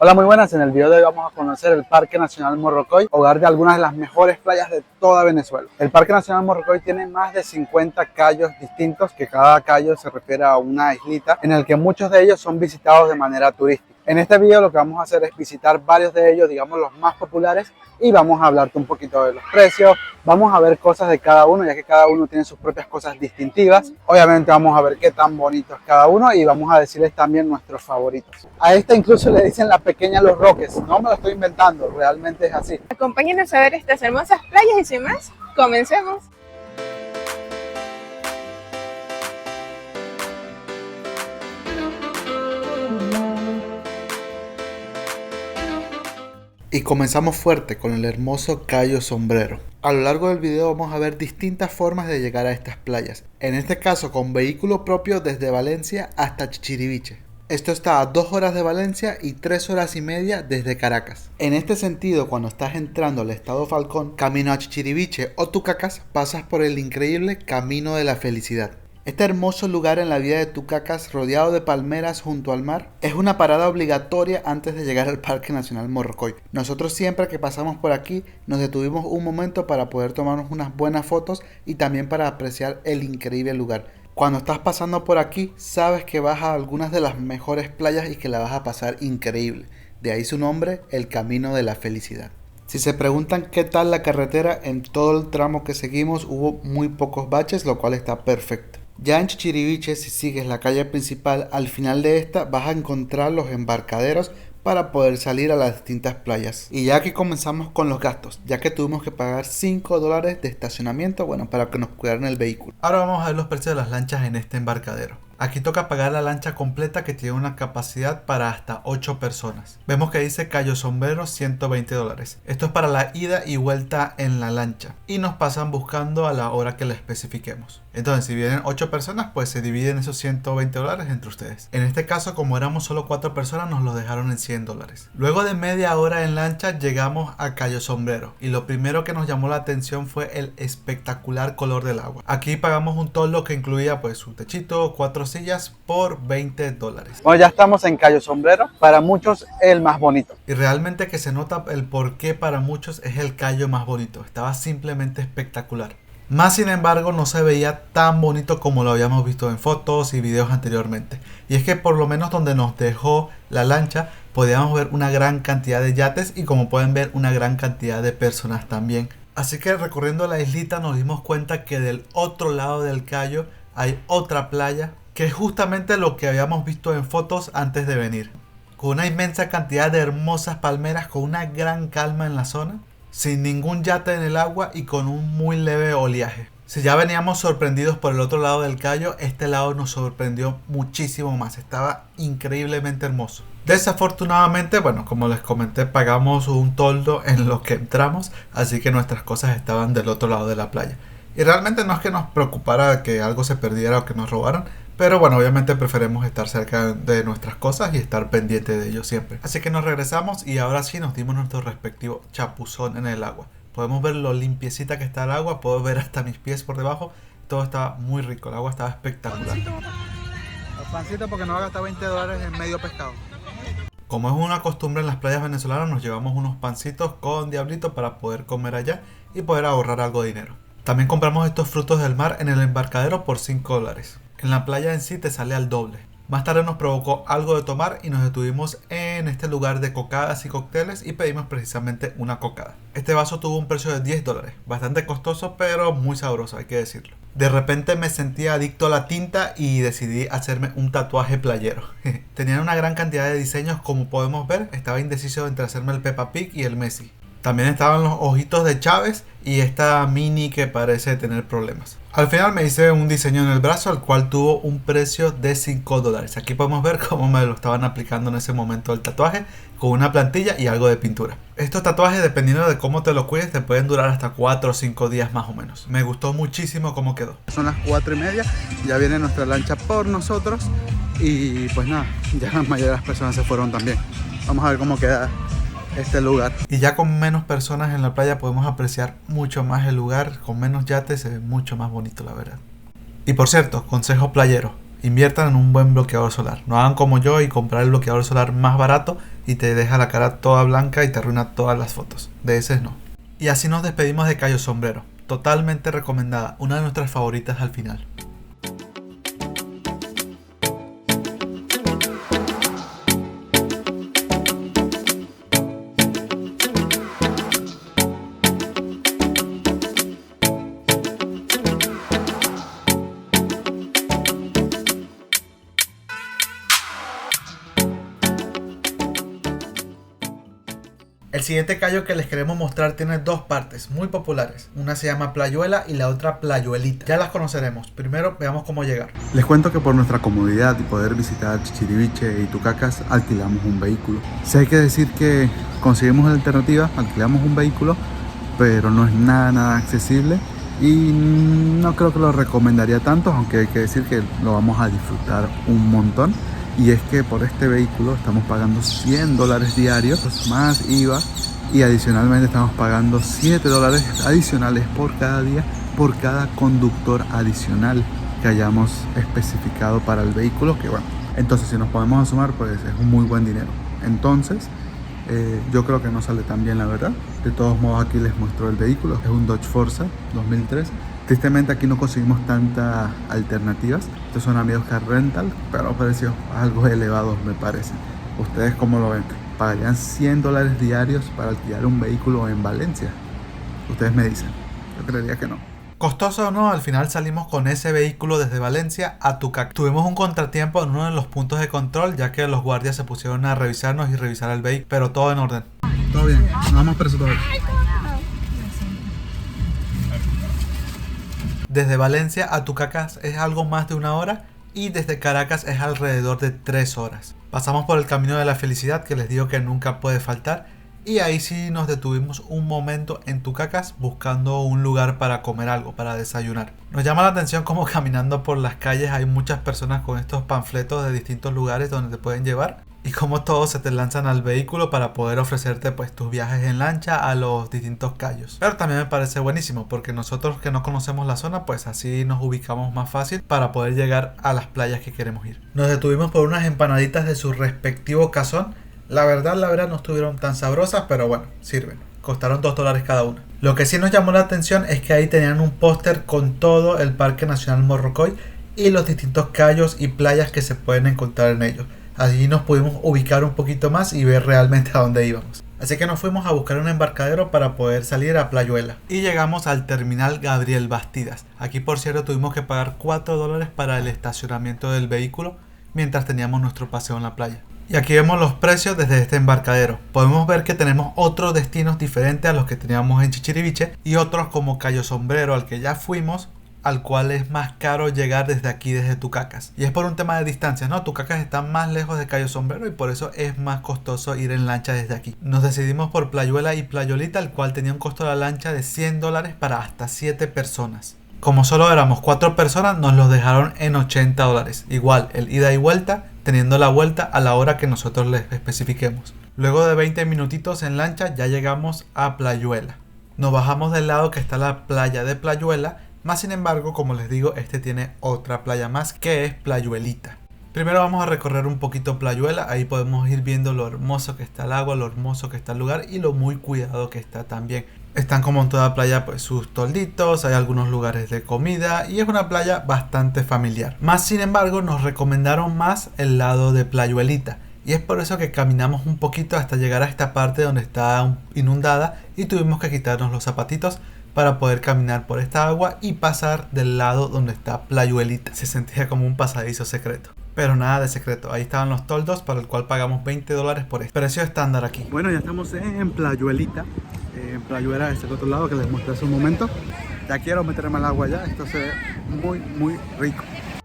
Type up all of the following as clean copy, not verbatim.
Hola, muy buenas. En el video de hoy vamos a conocer el Parque Nacional Morrocoy, hogar de algunas de las mejores playas de toda Venezuela. El Parque Nacional Morrocoy tiene más de 50 cayos distintos, que cada cayo se refiere a una islita, en el que muchos de ellos son visitados de manera turística. En este video lo que vamos a hacer es visitar varios de ellos, digamos los más populares, y vamos a hablarte un poquito de los precios. Vamos a ver cosas de cada uno, ya que cada uno tiene sus propias cosas distintivas. Obviamente vamos a ver qué tan bonito es cada uno y vamos a decirles también nuestros favoritos. A esta incluso le dicen la pequeña Los Roques. No me lo estoy inventando, realmente es así. Acompáñenos a ver estas hermosas playas y sin más, comencemos. Y comenzamos fuerte con el hermoso Cayo Sombrero. A lo largo del video vamos a ver distintas formas de llegar a estas playas. En este caso con vehículo propio desde Valencia hasta Chichiriviche. Esto está a 2 horas de Valencia y 3 horas y media desde Caracas. En este sentido, cuando estás entrando al estado Falcón, camino a Chichiriviche o Tucacas, pasas por el increíble Camino de la Felicidad. Este hermoso lugar en la vía de Tucacas, rodeado de palmeras junto al mar, es una parada obligatoria antes de llegar al Parque Nacional Morrocoy. Nosotros siempre que pasamos por aquí nos detuvimos un momento para poder tomarnos unas buenas fotos y también para apreciar el increíble lugar. Cuando estás pasando por aquí, sabes que vas a algunas de las mejores playas y que la vas a pasar increíble. De ahí su nombre, el Camino de la Felicidad. Si se preguntan qué tal la carretera, en todo el tramo que seguimos hubo muy pocos baches, lo cual está perfecto. Ya en Chichiriviche, si sigues la calle principal, al final de esta vas a encontrar los embarcaderos para poder salir a las distintas playas. Y ya aquí comenzamos con los gastos, ya que tuvimos que pagar $5 de estacionamiento, para que nos cuidaran el vehículo. Ahora vamos a ver los precios de las lanchas en este embarcadero. Aquí toca pagar la lancha completa, que tiene una capacidad para hasta 8 personas. Vemos que dice Cayo Sombrero $120. Esto es para la ida y vuelta en la lancha. Y nos pasan buscando a la hora que le especifiquemos. Entonces, si vienen 8 personas, pues se dividen esos $120 entre ustedes. En este caso, como éramos solo 4 personas, nos los dejaron en $100. Luego de media hora en lancha, llegamos a Cayo Sombrero. Y lo primero que nos llamó la atención fue el espectacular color del agua. Aquí pagamos un toldo que incluía pues su techito, 4 sillas por $20. Bueno, ya estamos en Cayo Sombrero, para muchos el más bonito. Y realmente que se nota el por qué para muchos es el cayo más bonito. Estaba simplemente espectacular. Más sin embargo no se veía tan bonito como lo habíamos visto en fotos y videos anteriormente. Y es que por lo menos donde nos dejó la lancha podíamos ver una gran cantidad de yates y, como pueden ver, una gran cantidad de personas también. Así que recorriendo la islita nos dimos cuenta que del otro lado del cayo hay otra playa, que es justamente lo que habíamos visto en fotos antes de venir, con una inmensa cantidad de hermosas palmeras, con una gran calma en la zona, sin ningún yate en el agua y con un muy leve oleaje. Si ya veníamos sorprendidos por el otro lado del cayo, este lado nos sorprendió muchísimo más. Estaba increíblemente hermoso. Desafortunadamente, como les comenté, pagamos un toldo en lo que entramos, así que nuestras cosas estaban del otro lado de la playa. Y realmente no es que nos preocupara que algo se perdiera o que nos robaran, pero obviamente preferimos estar cerca de nuestras cosas y estar pendiente de ello siempre. Así que nos regresamos y ahora sí nos dimos nuestro respectivo chapuzón en el agua. Podemos ver lo limpiecita que está el agua, puedo ver hasta mis pies por debajo. Todo estaba muy rico, el agua estaba espectacular. Los pancitos, porque no va a gastar $20 en medio pescado. Como es una costumbre en las playas venezolanas, nos llevamos unos pancitos con diablito para poder comer allá y poder ahorrar algo de dinero. También compramos estos frutos del mar en el embarcadero por $5. En la playa en sí te sale al doble. Más tarde nos provocó algo de tomar y nos detuvimos en este lugar de cocadas y cócteles y pedimos precisamente una cocada. Este vaso tuvo un precio de $10, bastante costoso pero muy sabroso, hay que decirlo. De repente me sentí adicto a la tinta y decidí hacerme un tatuaje playero. Tenían una gran cantidad de diseños, como podemos ver. Estaba indeciso entre hacerme el Peppa Pig y el Messi. También estaban los ojitos de Chávez y esta Mini que parece tener problemas. Al final me hice un diseño en el brazo, el cual tuvo un precio de $5. Aquí podemos ver cómo me lo estaban aplicando en ese momento el tatuaje, con una plantilla y algo de pintura. Estos tatuajes, dependiendo de cómo te lo cuides, te pueden durar hasta 4 o 5 días más o menos. Me gustó muchísimo cómo quedó. Son las 4:30, ya viene nuestra lancha por nosotros y pues nada, ya la mayoría de las personas se fueron también. Vamos a ver cómo queda este lugar. Y ya con menos personas en la playa podemos apreciar mucho más el lugar. Con menos yates se ve mucho más bonito, la verdad. Y por cierto, consejo playero: Inviertan en un buen bloqueador solar. No hagan como yo y comprar el bloqueador solar más barato y te deja la cara toda blanca y te arruina todas las fotos. De ese no. Y así nos despedimos de Cayo Sombrero. Totalmente recomendada. Una de nuestras favoritas al final. El siguiente callo que les queremos mostrar tiene dos partes muy populares. Una se llama Playuela y la otra Playuelita. Ya las conoceremos. Primero veamos cómo llegar. Les cuento que por nuestra comodidad y poder visitar Chichiriviche y Tucacas alquilamos un vehículo. Sí hay que decir que conseguimos la alternativa, alquilamos un vehículo, pero no es nada accesible y no creo que lo recomendaría tanto, aunque hay que decir que lo vamos a disfrutar un montón. Y es que por este vehículo estamos pagando $100 diarios más IVA y adicionalmente estamos pagando $7 adicionales por cada día por cada conductor adicional que hayamos especificado para el vehículo, que bueno, entonces si nos podemos sumar pues es un muy buen dinero. Entonces yo creo que no sale tan bien, la verdad. De todos modos, aquí les muestro el vehículo. Es un Dodge Forza 2013. Tristemente aquí no conseguimos tantas alternativas. Estos son amigos Car Rental, pero precios algo elevados me parece. ¿Ustedes cómo lo ven? ¿Pagarían $100 diarios para alquilar un vehículo en Valencia? Ustedes me dicen. Yo creería que no. Costoso o no, al final salimos con ese vehículo desde Valencia a Tucacas. Tuvimos un contratiempo en uno de los puntos de control, ya que los guardias se pusieron a revisarnos y revisar el vehículo, pero todo en orden. Todo bien, nos vamos preso todavía. Desde Valencia a Tucacas es algo más de 1 hora y desde Caracas es alrededor de 3 horas. Pasamos por el camino de la felicidad, que les digo que nunca puede faltar, y ahí sí nos detuvimos un momento en Tucacas buscando un lugar para comer algo, para desayunar. Nos llama la atención como caminando por las calles hay muchas personas con estos panfletos de distintos lugares donde te pueden llevar, y como todos se te lanzan al vehículo para poder ofrecerte pues tus viajes en lancha a los distintos callos. Pero también me parece buenísimo porque nosotros que no conocemos la zona pues así nos ubicamos más fácil para poder llegar a las playas que queremos ir. Nos detuvimos por unas empanaditas de su respectivo cazón. La verdad no estuvieron tan sabrosas, pero bueno, sirven. Costaron $2 cada una. Lo que sí nos llamó la atención es que ahí tenían un póster con todo el Parque Nacional Morrocoy y los distintos callos y playas que se pueden encontrar en ellos. Allí nos pudimos ubicar un poquito más y ver realmente a dónde íbamos. Así que nos fuimos a buscar un embarcadero para poder salir a Playuela. Y llegamos al terminal Gabriel Bastidas. Aquí por cierto tuvimos que pagar $4 para el estacionamiento del vehículo mientras teníamos nuestro paseo en la playa. Y aquí vemos los precios desde este embarcadero. Podemos ver que tenemos otros destinos diferentes a los que teníamos en Chichiriviche y otros como Cayo Sombrero, al que ya fuimos, al cual es más caro llegar desde aquí, desde Tucacas. Y es por un tema de distancia, ¿no? Tucacas está más lejos de Cayo Sombrero y por eso es más costoso ir en lancha desde aquí. Nos decidimos por Playuela y Playolita, el cual tenía un costo de la lancha de $100 para hasta 7 personas. Como solo éramos 4 personas, nos los dejaron en $80. Igual, el ida y vuelta, teniendo la vuelta a la hora que nosotros les especifiquemos. Luego de 20 minutitos en lancha, ya llegamos a Playuela. Nos bajamos del lado que está la playa de Playuela. Más sin embargo, como les digo, este tiene otra playa más que es Playuelita. Primero vamos a recorrer un poquito Playuela. Ahí podemos ir viendo lo hermoso que está el agua, lo hermoso que está el lugar y lo muy cuidado que está también. Están como en toda playa pues sus tolditos, hay algunos lugares de comida y es una playa bastante familiar. Más sin embargo, nos recomendaron más el lado de Playuelita. Y es por eso que caminamos un poquito hasta llegar a esta parte donde está inundada y tuvimos que quitarnos los zapatitos para poder caminar por esta agua y pasar del lado donde está Playuelita. Se sentía como un pasadizo secreto. Pero nada de secreto, ahí estaban los toldos para el cual pagamos $20 por este. Precio estándar aquí. Bueno, ya estamos en Playuelita. En Playuela es el otro lado que les mostré hace un momento. Ya quiero meterme al agua ya, esto se ve muy rico.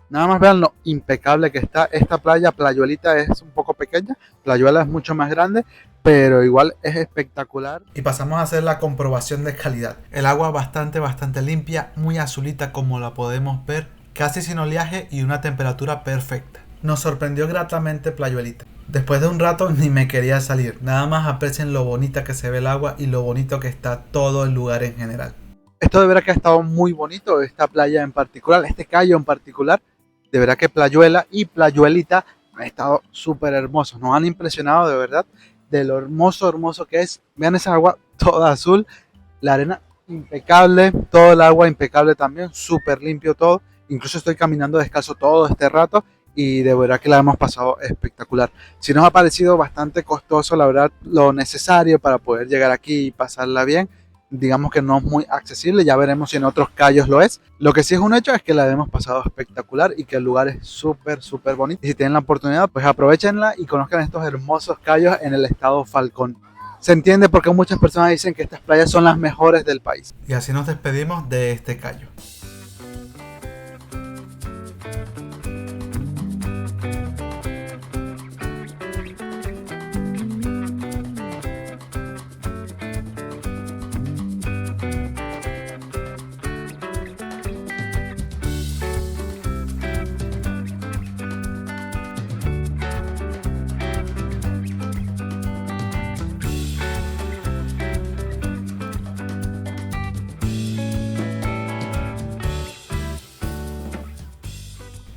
Nada más vean lo impecable que está esta playa. Playuelita es un poco pequeña, Playuela es mucho más grande, pero igual es espectacular. Y pasamos a hacer la comprobación de calidad. El agua bastante limpia, muy azulita como la podemos ver, casi sin oleaje y una temperatura perfecta. Nos sorprendió gratamente Playuelita. Después de un rato ni me quería salir. Nada más aprecien lo bonita que se ve el agua y lo bonito que está todo el lugar en general. Esto de verdad que ha estado muy bonito, esta playa en particular, este callo en particular. De verdad que Playuela y Playuelita han estado súper hermosos, nos han impresionado de verdad de lo hermoso que es. Vean esa agua toda azul, la arena impecable, todo el agua impecable también, súper limpio todo. Incluso estoy caminando descalzo todo este rato y de verdad que la hemos pasado espectacular. Si nos ha parecido bastante costoso, la verdad, lo necesario para poder llegar aquí y pasarla bien. Digamos que no es muy accesible, ya veremos si en otros cayos lo es. Lo que sí es un hecho es que la hemos pasado espectacular y que el lugar es súper bonito. Y si tienen la oportunidad, pues aprovechenla y conozcan estos hermosos cayos en el estado Falcón. Se entiende porque muchas personas dicen que estas playas son las mejores del país. Y así nos despedimos de este cayo.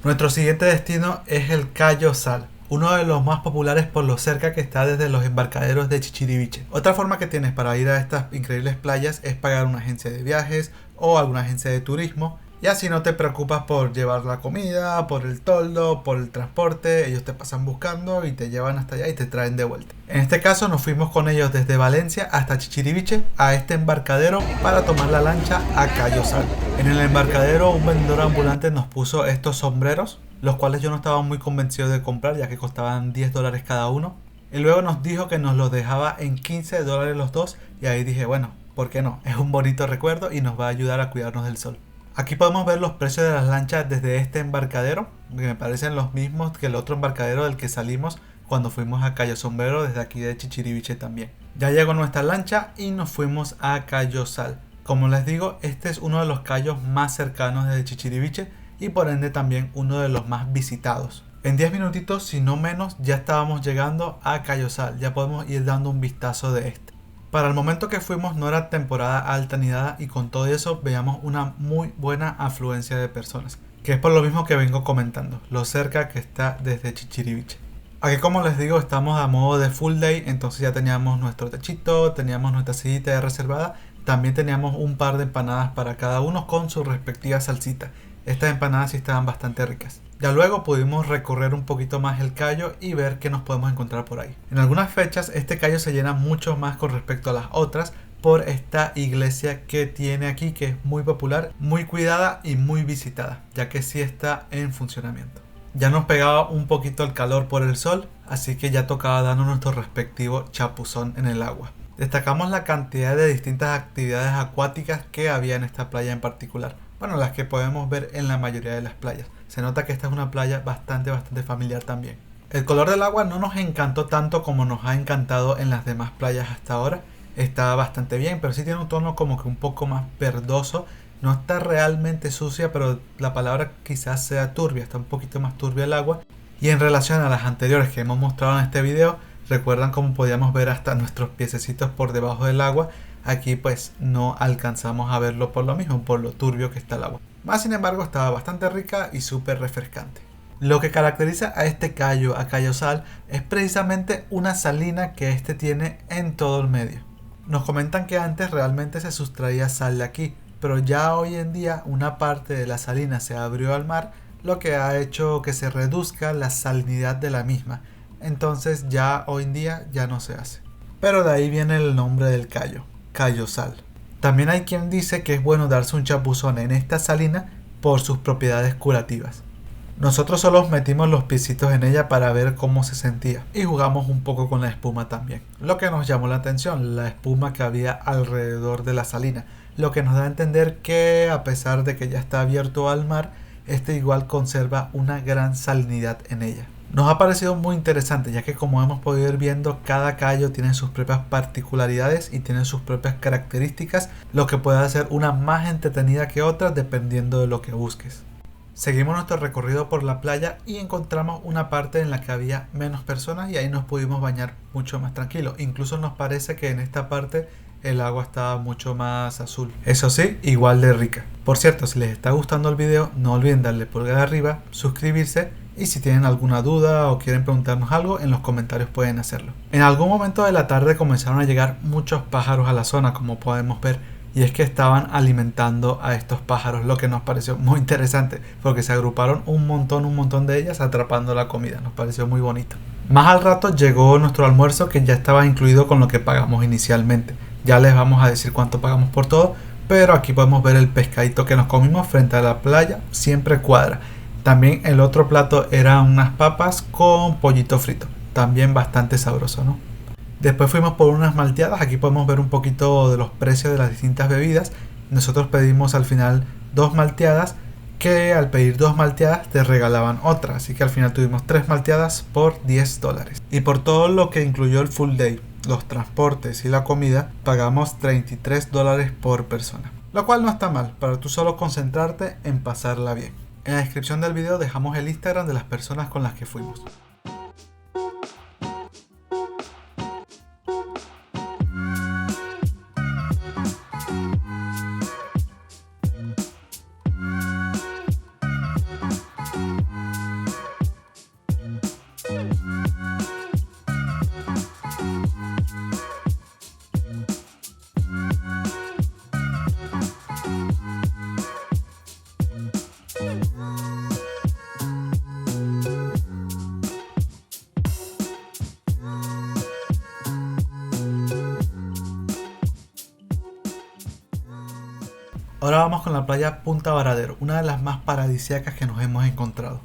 Nuestro siguiente destino es el Cayo Sal, uno de los más populares por lo cerca que está desde los embarcaderos de Chichiriviche. Otra forma que tienes para ir a estas increíbles playas es pagar una agencia de viajes o alguna agencia de turismo. Y así no te preocupas por llevar la comida, por el toldo, por el transporte. Ellos te pasan buscando y te llevan hasta allá y te traen de vuelta. En este caso nos fuimos con ellos desde Valencia hasta Chichiriviche a este embarcadero para tomar la lancha a Cayo Sal. En el embarcadero un vendedor ambulante nos puso estos sombreros, los cuales yo no estaba muy convencido de comprar ya que costaban $10 cada uno. Y luego nos dijo que nos los dejaba en $15 los dos y ahí dije, bueno, ¿por qué no? Es un bonito recuerdo y nos va a ayudar a cuidarnos del sol. Aquí podemos ver los precios de las lanchas desde este embarcadero, que me parecen los mismos que el otro embarcadero del que salimos cuando fuimos a Cayo Sombrero, desde aquí de Chichiriviche también. Ya llegó nuestra lancha y nos fuimos a Cayo Sal. Como les digo, este es uno de los cayos más cercanos de Chichiriviche y por ende también uno de los más visitados. En 10 minutitos, si no menos, ya estábamos llegando a Cayo Sal. Ya podemos ir dando un vistazo de este. Para el momento que fuimos no era temporada alta ni nada y con todo eso veíamos una muy buena afluencia de personas, que es por lo mismo que vengo comentando, lo cerca que está desde Chichiriviche. Aquí, como les digo, estamos a modo de full day, entonces ya teníamos nuestro techito, teníamos nuestra sillita reservada, también teníamos un par de empanadas para cada uno con su respectiva salsita. Estas empanadas sí estaban bastante ricas. Ya luego pudimos recorrer un poquito más el cayo y ver qué nos podemos encontrar por ahí. En algunas fechas este cayo se llena mucho más con respecto a las otras por esta iglesia que tiene aquí, que es muy popular, muy cuidada y muy visitada, ya que sí está en funcionamiento. Ya nos pegaba un poquito el calor por el sol, así que ya tocaba darnos nuestro respectivo chapuzón en el agua. Destacamos la cantidad de distintas actividades acuáticas que había en esta playa en particular. Bueno, las que podemos ver en la mayoría de las playas. Se nota que esta es una playa bastante familiar también. El color del agua no nos encantó tanto como nos ha encantado en las demás playas hasta ahora. Está bastante bien, pero sí tiene un tono como que un poco más verdoso. No está realmente sucia, pero la palabra quizás sea turbia. Está un poquito más turbia el agua. Y en relación a las anteriores que hemos mostrado en este video, recuerdan cómo podíamos ver hasta nuestros piececitos por debajo del agua. Aquí pues no alcanzamos a verlo por lo mismo, por lo turbio que está el agua. Más sin embargo estaba bastante rica y súper refrescante. Lo que caracteriza a este cayo, a Cayo Sal, es precisamente una salina que este tiene en todo el medio. Nos comentan que antes realmente se sustraía sal de aquí, pero ya hoy en día una parte de la salina se abrió al mar, lo que ha hecho que se reduzca la salinidad de la misma. Entonces ya hoy en día ya no se hace. Pero de ahí viene el nombre del cayo, Cayo Sal. También hay quien dice que es bueno darse un chapuzón en esta salina por sus propiedades curativas. Nosotros solo metimos los piecitos en ella para ver cómo se sentía y jugamos un poco con la espuma también. Lo que nos llamó la atención, la espuma que había alrededor de la salina, lo que nos da a entender que a pesar de que ya está abierto al mar, este igual conserva una gran salinidad en ella. Nos ha parecido muy interesante, ya que como hemos podido ir viendo, cada cayo tiene sus propias particularidades y tiene sus propias características, lo que puede hacer una más entretenida que otra dependiendo de lo que busques. Seguimos nuestro recorrido por la playa y encontramos una parte en la que había menos personas y ahí nos pudimos bañar mucho más tranquilo. Incluso nos parece que en esta parte el agua estaba mucho más azul. Eso sí, igual de rica. Por cierto, si les está gustando el video, no olviden darle pulgar arriba, suscribirse y si tienen alguna duda o quieren preguntarnos algo, en los comentarios pueden hacerlo. En algún momento de la tarde comenzaron a llegar muchos pájaros a la zona, como podemos ver, y es que estaban alimentando a estos pájaros, lo que nos pareció muy interesante, porque se agruparon un montón de ellas atrapando la comida. Nos pareció muy bonito. Más al rato llegó nuestro almuerzo, que ya estaba incluido con lo que pagamos inicialmente. Ya les vamos a decir cuánto pagamos por todo, pero aquí podemos ver el pescadito que nos comimos frente a la playa, siempre cuadra. También el otro plato eran unas papas con pollito frito, también bastante sabroso, ¿no? Después fuimos por unas malteadas. Aquí podemos ver un poquito de los precios de las distintas bebidas. Nosotros pedimos al final 2 malteadas, que al pedir 2 malteadas te regalaban otra, así que al final tuvimos 3 malteadas por $10. Y por todo lo que incluyó el full day, los transportes y la comida, pagamos $33 por persona, lo cual no está mal para tú solo concentrarte en pasarla bien. En la descripción del video dejamos el Instagram de las personas con las que fuimos. Ahora vamos con la playa Punta Varadero, una de las más paradisíacas que nos hemos encontrado.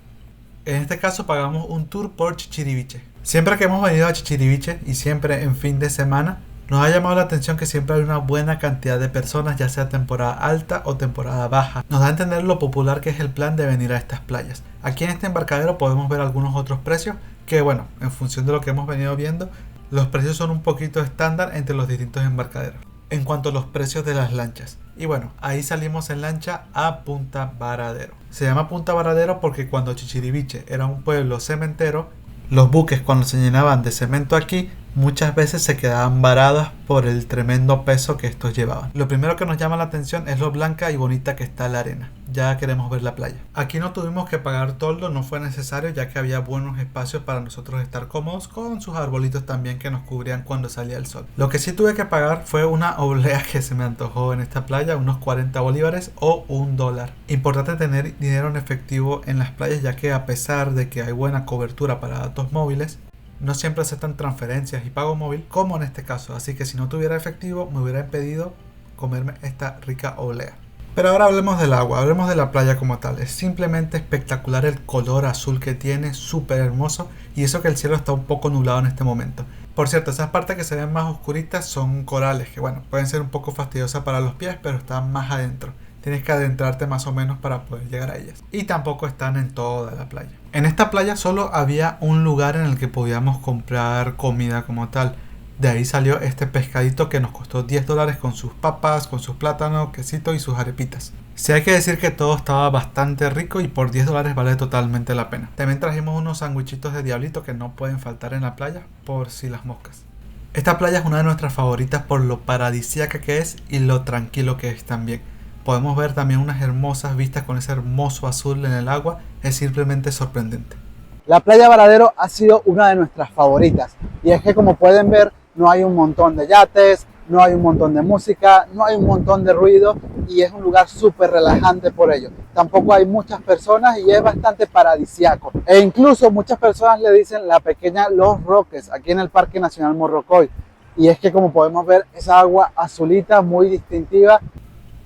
En este caso pagamos un tour por Chichiriviche. Siempre que hemos venido a Chichiriviche y siempre en fin de semana, nos ha llamado la atención que siempre hay una buena cantidad de personas, ya sea temporada alta o temporada baja. Nos da a entender lo popular que es el plan de venir a estas playas. Aquí en este embarcadero podemos ver algunos otros precios que, bueno, en función de lo que hemos venido viendo, los precios son un poquito estándar entre los distintos embarcaderos. En cuanto a los precios de las lanchas, y bueno, ahí salimos en lancha a Punta Varadero. Se llama Punta Varadero porque cuando Chichiriviche era un pueblo cementero, los buques cuando se llenaban de cemento aquí muchas veces se quedaban varadas por el tremendo peso que estos llevaban. Lo primero que nos llama la atención es lo blanca y bonita que está la arena. Ya queremos ver la playa. Aquí no tuvimos que pagar toldo, no fue necesario, ya que había buenos espacios para nosotros estar cómodos, con sus arbolitos también que nos cubrían cuando salía el sol. Lo que sí tuve que pagar fue una oblea que se me antojó en esta playa, unos 40 bolívares o $1. Importante tener dinero en efectivo en las playas, ya que a pesar de que hay buena cobertura para datos móviles, no siempre aceptan transferencias y pago móvil, como en este caso. Así que si no tuviera efectivo, me hubiera impedido comerme esta rica oblea. Pero ahora hablemos del agua, hablemos de la playa como tal. Es simplemente espectacular el color azul que tiene, súper hermoso. Y eso que el cielo está un poco nublado en este momento. Por cierto, esas partes que se ven más oscuritas son corales, que bueno, pueden ser un poco fastidiosas para los pies, pero están más adentro. Tienes que adentrarte más o menos para poder llegar a ellas. Y tampoco están en toda la playa. En esta playa solo había un lugar en el que podíamos comprar comida como tal. De ahí salió este pescadito que nos costó $10 con sus papas, con sus plátanos, quesito y sus arepitas. Sí hay que decir que todo estaba bastante rico y por $10 vale totalmente la pena. También trajimos unos sandwichitos de diablito que no pueden faltar en la playa por si las moscas. Esta playa es una de nuestras favoritas por lo paradisíaca que es y lo tranquilo que es también. Podemos ver también unas hermosas vistas con ese hermoso azul en el agua. Es simplemente sorprendente. La playa Varadero ha sido una de nuestras favoritas. Y es que, como pueden ver, no hay un montón de yates, no hay un montón de música, no hay un montón de ruido. Y es un lugar súper relajante por ello. Tampoco hay muchas personas y es bastante paradisiaco. E incluso muchas personas le dicen la pequeña Los Roques, aquí en el Parque Nacional Morrocoy. Y es que, como podemos ver, esa agua azulita muy distintiva.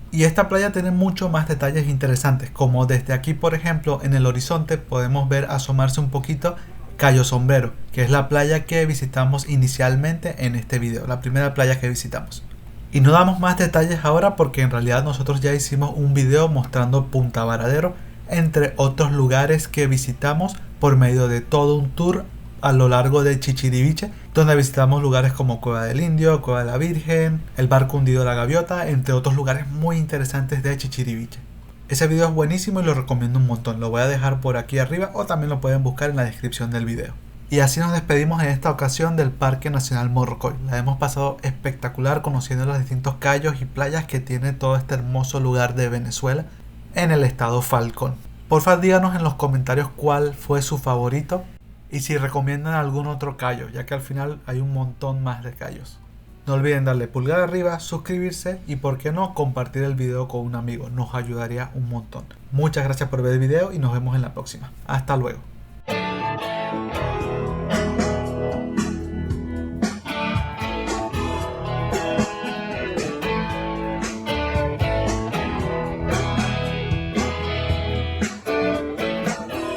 Y esta playa tiene mucho más detalles interesantes, como desde aquí, por ejemplo, en el horizonte podemos ver asomarse un poquito Cayo Sombrero, que es la playa que visitamos inicialmente en este video, la primera playa que visitamos. Y no damos más detalles ahora porque en realidad nosotros ya hicimos un video mostrando Punta Varadero, entre otros lugares que visitamos por medio de todo un tour a lo largo de Chichiriviche, donde visitamos lugares como Cueva del Indio, Cueva de la Virgen, el barco hundido de la Gaviota, entre otros lugares muy interesantes de Chichiriviche. Ese video es buenísimo y lo recomiendo un montón, lo voy a dejar por aquí arriba o también lo pueden buscar en la descripción del video. Y así nos despedimos en esta ocasión del Parque Nacional Morrocoy. La hemos pasado espectacular conociendo los distintos cayos y playas que tiene todo este hermoso lugar de Venezuela en el estado Falcón. Porfa, díganos en los comentarios cuál fue su favorito y si recomiendan algún otro cayo, ya que al final hay un montón más de cayos. No olviden darle pulgar arriba, suscribirse y por qué no compartir el video con un amigo, nos ayudaría un montón. Muchas gracias por ver el video y nos vemos en la próxima. Hasta luego.